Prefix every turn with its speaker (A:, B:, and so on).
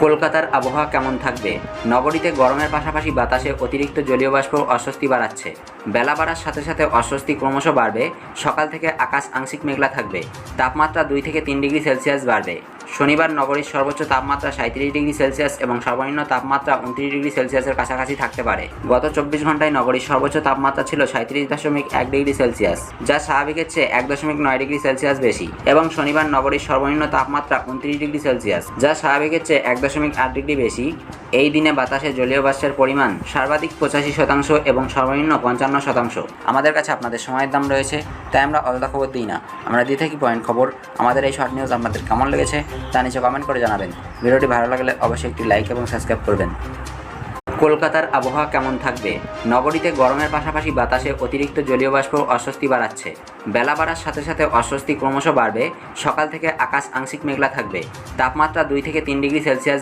A: কলকাতার আবহাওয়া কেমন থাকবে? নগরীতে গরমের পাশাপাশি বাতাসে অতিরিক্ত জলীয় বাষ্প অস্বস্তি বাড়াচ্ছে। বেলা বাড়ার সাথে সাথে অস্বস্তি ক্রমশ বাড়বে। সকাল থেকে আকাশ আংশিক মেঘলা থাকবে। তাপমাত্রা 2 থেকে 3 ডিগ্রি সেলসিয়াস বাড়বে। শনিবার নগরীর সর্বোচ্চ তাপমাত্রা 37 ডিগ্রি সেলসিয়াস এবং সর্বনিম্ন তাপমাত্রা 29 ডিগ্রি সেলসিয়াসের কাছাকাছি থাকতে পারে। গত 24 ঘন্টায় নগরীর সর্বোচ্চ তাপমাত্রা ছিল 37.1 ডিগ্রি সেলসিয়াস, যা স্বাভাবিকের চেয়ে 1.9 ডিগ্রি সেলসিয়াস বেশি, এবং শনিবার নগরীর সর্বনিম্ন তাপমাত্রা 29 ডিগ্রি সেলসিয়াস, যা স্বাভাবিকের চেয়ে 1.8 ডিগ্রি বেশি। এই দিনে বাতাসে জলীয় বাষ্পের পরিমাণ সর্বাধিক 85% এবং সর্বনিম্ন 55%। আমাদের কাছে আপনাদের সময়ের দাম রয়েছে, তাই আমরা আলাদা খবর দিই না, আমরা দিয়ে থাকি পয়েন্ট খবর। আমাদের এই শর্ট নিউজ আপনাদের কেমন লেগেছে তা নিচে কমেন্ট করে জানাবেন। ভিডিওটি ভালো লাগলে অবশ্যই একটি লাইক এবং সাবস্ক্রাইব করবেন। কলকাতার আবহাওয়া কেমন থাকবে? নগরীতে গরমের পাশাপাশি বাতাসে অতিরিক্ত জলীয় বাষ্প অস্বস্তি বাড়াচ্ছে। বেলা বাড়ার সাথে সাথে অস্বস্তি ক্রমশ বাড়বে। সকাল থেকে আকাশ আংশিক মেঘলা থাকবে। তাপমাত্রা 2 থেকে 3 ডিগ্রি সেলসিয়াস